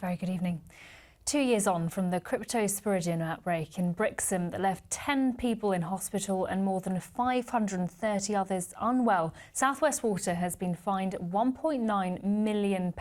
Very good evening. 2 years on from the cryptosporidium outbreak in Brixham that left 10 people in hospital and more than 530 others unwell, South West Water has been fined £1.9 million.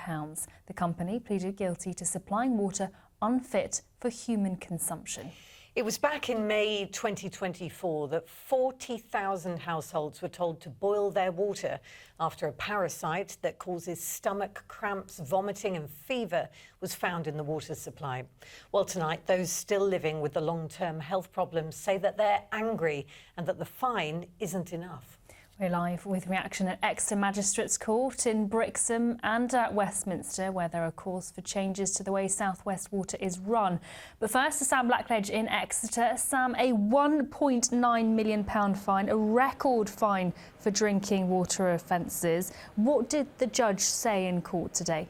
The company pleaded guilty to supplying water unfit for human consumption. It was back in May 2024 that 40,000 households were told to boil their water after a parasite that causes stomach cramps, vomiting and fever was found in the water supply. Well, tonight, those still living with the long-term health problems say that they're angry and that the fine isn't enough. We're live with reaction at Exeter Magistrates Court in Brixham and at Westminster, where there are calls for changes to the way South West Water is run. But first, to Sam Blackledge in Exeter. Sam, a £1.9 million fine, a record fine for drinking water offences. What did the judge say in court today?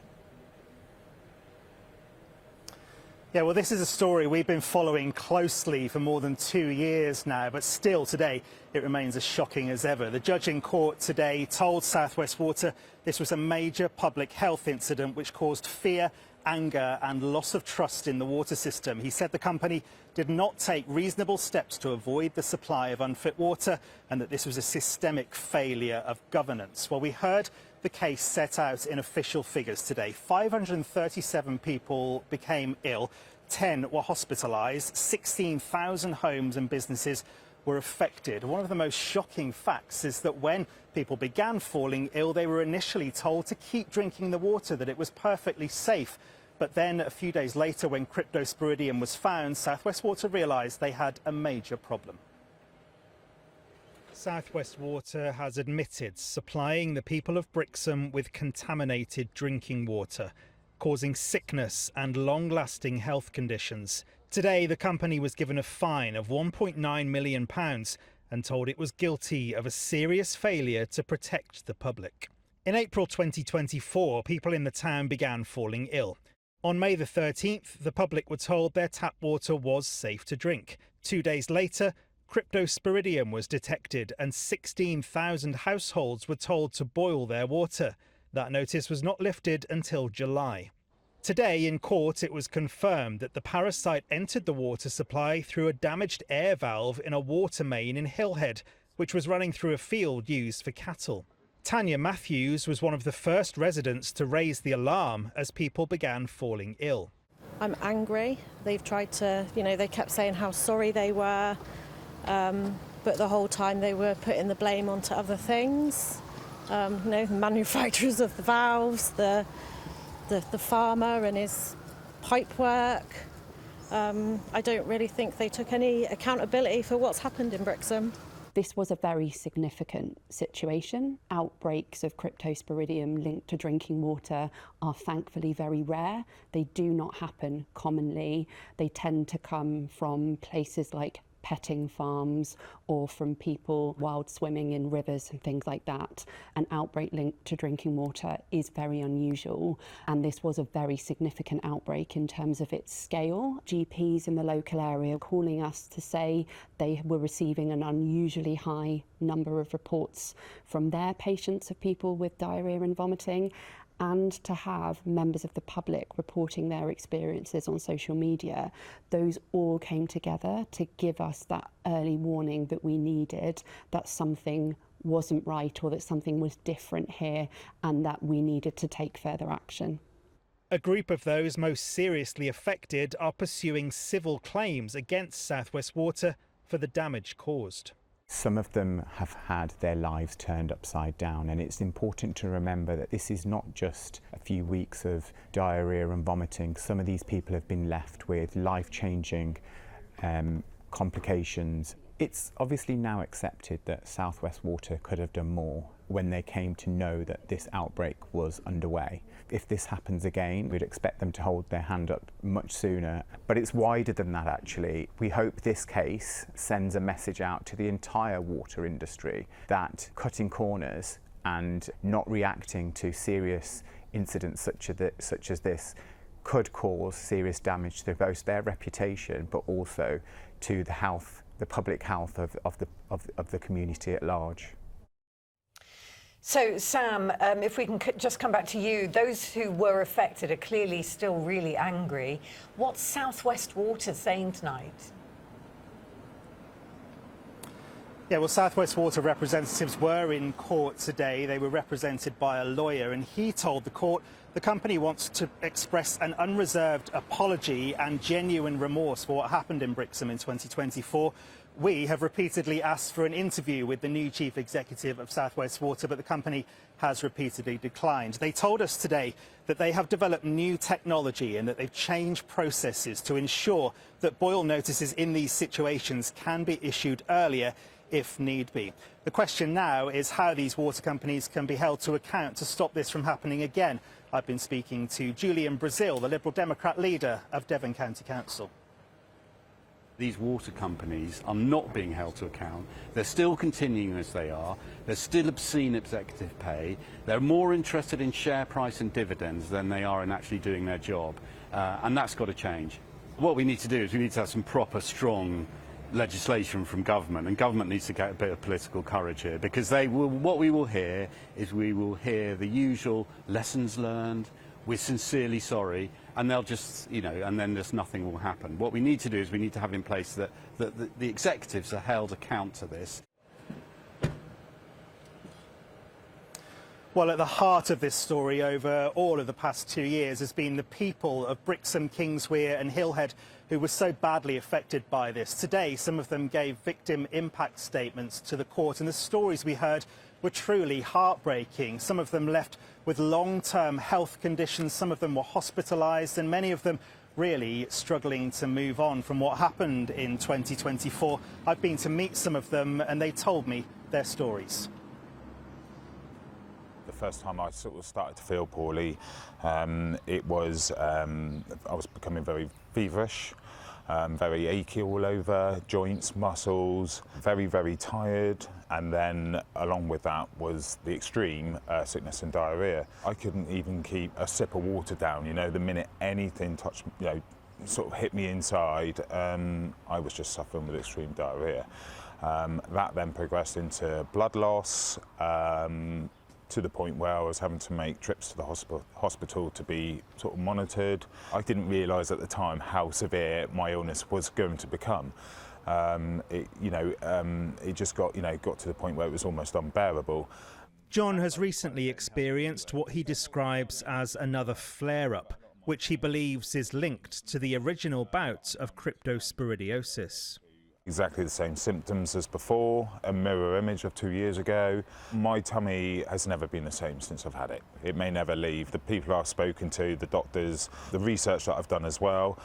Yeah, well, this is a story we've been following closely for more than 2 years now, but still today it remains as shocking as ever. The judge in court today told South West Water this was a major public health incident which caused fear, anger and loss of trust in the water system. He said the company did not take reasonable steps to avoid the supply of unfit water and that this was a systemic failure of governance. Well, we heard the case set out in official figures today. 537 people became ill, 10 were hospitalised, 16,000 homes and businesses were affected. One of the most shocking facts is that when people began falling ill, they were initially told to keep drinking the water, that it was perfectly safe. But then a few days later, when cryptosporidium was found, South West Water realised they had a major problem. South West Water has admitted supplying the people of Brixham with contaminated drinking water, causing sickness and long-lasting health conditions. Today, the company was given a fine of £1.9 million and told it was guilty of a serious failure to protect the public. In April 2024, people in the town began falling ill. On May the 13th, the public were told their tap water was safe to drink. 2 days later, cryptosporidium was detected and 16,000 households were told to boil their water. That notice was not lifted until July. Today in court it was confirmed that the parasite entered the water supply through a damaged air valve in a water main in Hillhead, which was running through a field used for cattle. Tanya Matthews was one of the first residents to raise the alarm as people began falling ill. I'm angry. They've tried to, they kept saying how sorry they were. But the whole time they were putting the blame onto other things, the manufacturers of the valves, the farmer and his pipe work. I don't really think they took any accountability for what's happened in Brixham. This was a very significant situation. Outbreaks of cryptosporidium linked to drinking water are thankfully very rare. They do not happen commonly. They tend to come from places like petting farms or from people wild swimming in rivers and things like that. An outbreak linked to drinking water is very unusual, and this was a very significant outbreak in terms of its scale. GPs in the local area calling us to say they were receiving an unusually high number of reports from their patients of people with diarrhoea and vomiting, and to have members of the public reporting their experiences on social media. Those all came together to give us that early warning that we needed, that something wasn't right or that something was different here and that we needed to take further action. A group of those most seriously affected are pursuing civil claims against South West Water for the damage caused. Some of them have had their lives turned upside down, and it's important to remember that this is not just a few weeks of diarrhoea and vomiting. Some of these people have been left with life-changing complications. It's obviously now accepted that South West Water could have done more when they came to know that this outbreak was underway. If this happens again, we'd expect them to hold their hand up much sooner. But it's wider than that, actually. We hope this case sends a message out to the entire water industry that cutting corners and not reacting to serious incidents such as this could cause serious damage to both their reputation but also to the public health of the community at large. So, Sam, if we can just come back to you, those who were affected are clearly still really angry. What's South West Water saying tonight? Yeah, well, South West Water representatives were in court today. They were represented by a lawyer, and he told the court the company wants to express an unreserved apology and genuine remorse for what happened in Brixham in 2024. We have repeatedly asked for an interview with the new chief executive of South West Water, but the company has repeatedly declined. They told us today that they have developed new technology and that they've changed processes to ensure that boil notices in these situations can be issued earlier if need be. The question now is how these water companies can be held to account to stop this from happening again. I've been speaking to Julian Brazil, the Liberal Democrat leader of Devon County Council. These water companies are not being held to account. They're still continuing as they are. There's still obscene executive pay. They're more interested in share price and dividends than they are in actually doing their job. And that's got to change. What we need to do is we need to have some proper, strong legislation from government, and government needs to get a bit of political courage here, because what we will hear is we will hear the usual lessons learned, we're sincerely sorry, and they'll just, and then just nothing will happen. What we need to do is we need to have in place that the executives are held account to this. Well, at the heart of this story over all of the past 2 years has been the people of Brixham, Kingswear and Hillhead who were so badly affected by this. Today, some of them gave victim impact statements to the court, and the stories we heard were truly heartbreaking. Some of them left with long-term health conditions, some of them were hospitalised, and many of them really struggling to move on from what happened in 2024. I've been to meet some of them, and they told me their stories. The first time I sort of started to feel poorly, I was becoming very feverish, very achy all over, joints, muscles, very, very tired. And then along with that was the extreme sickness and diarrhea. I couldn't even keep a sip of water down, the minute anything touched, sort of hit me inside, I was just suffering with extreme diarrhea. That then progressed into blood loss, to the point where I was having to make trips to the hospital to be sort of monitored. I didn't realise at the time how severe my illness was going to become. It just got to the point where it was almost unbearable. John has recently experienced what he describes as another flare-up, which he believes is linked to the original bout of cryptosporidiosis. Exactly the same symptoms as before, a mirror image of 2 years ago. My tummy has never been the same since I've had it. It may never leave. The people I've spoken to, the doctors, the research that I've done as well,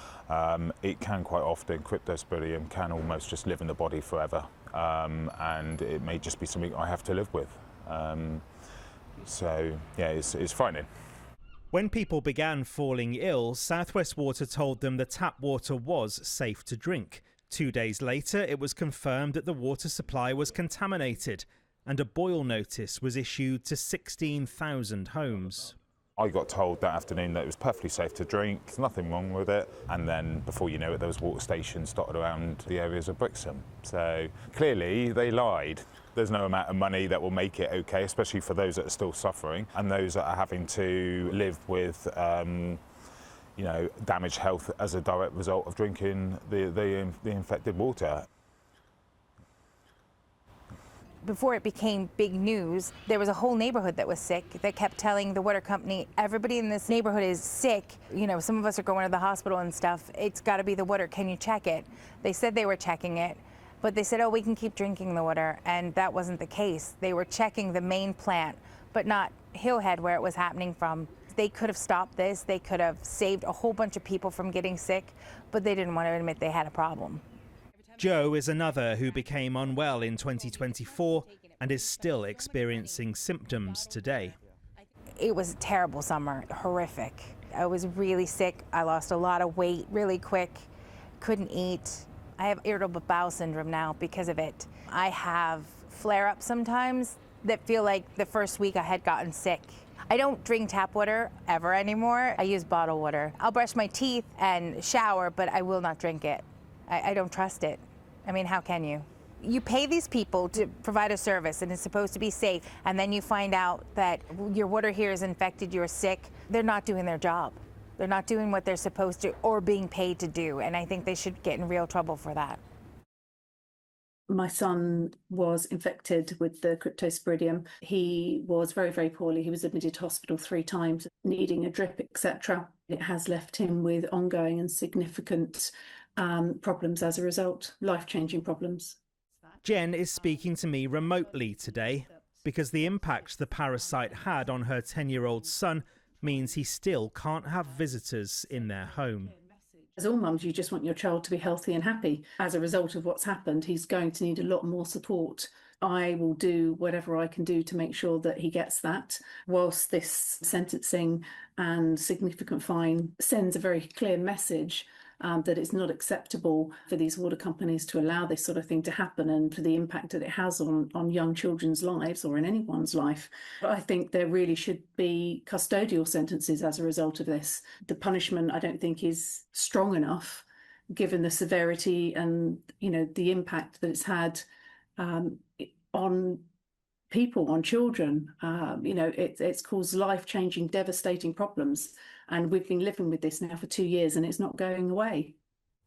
it can quite often, cryptosporidium can almost just live in the body forever. And it may just be something I have to live with. So, yeah, it's frightening. When people began falling ill, South West Water told them the tap water was safe to drink. 2 days later, it was confirmed that the water supply was contaminated and a boil notice was issued to 16,000 homes. I got told that afternoon that it was perfectly safe to drink, there's nothing wrong with it, and then before you know it there was water stations dotted around the areas of Brixham. So clearly they lied. There's no amount of money that will make it okay, especially for those that are still suffering and those that are having to live with damaged health as a direct result of drinking the infected water. Before it became big news, there was a whole neighborhood that was sick that kept telling the water company, everybody in this neighborhood is sick. Some of us are going to the hospital and stuff. It's got to be the water. Can you check it? They said they were checking it, but they said, oh, we can keep drinking the water. And that wasn't the case. They were checking the main plant, but not Hillhead where it was happening from. They could have stopped this. They could have saved a whole bunch of people from getting sick, but they didn't want to admit they had a problem. Joe is another who became unwell in 2024 and is still experiencing symptoms today. It was a terrible summer, horrific. I was really sick. I lost a lot of weight really quick, couldn't eat. I have irritable bowel syndrome now because of it. I have flare-ups sometimes that feel like the first week I had gotten sick. I don't drink tap water ever anymore. I use bottled water. I'll brush my teeth and shower, but I will not drink it. I don't trust it. I mean, how can you? You pay these people to provide a service and it's supposed to be safe, and then you find out that your water here is infected, you're sick. They're not doing their job. They're not doing what they're supposed to or being paid to do, and I think they should get in real trouble for that. My son was infected with the cryptosporidium. He was very, very poorly. He was admitted to hospital 3 times, needing a drip, etc. It has left him with ongoing and significant problems as a result, life-changing problems. Jen is speaking to me remotely today because the impact the parasite had on her 10-year-old son means he still can't have visitors in their home. As all mums, you just want your child to be healthy and happy. As a result of what's happened, he's going to need a lot more support. I will do whatever I can do to make sure that he gets that, whilst this sentencing and significant fine sends a very clear message that it's not acceptable for these water companies to allow this sort of thing to happen, and for the impact that it has on young children's lives or in anyone's life. But I think there really should be custodial sentences as a result of this. The punishment, I don't think, is strong enough given the severity and, you know, the impact that it's had on people, on children. You know, it's caused life-changing, devastating problems. And we've been living with this now for 2 years and it's not going away.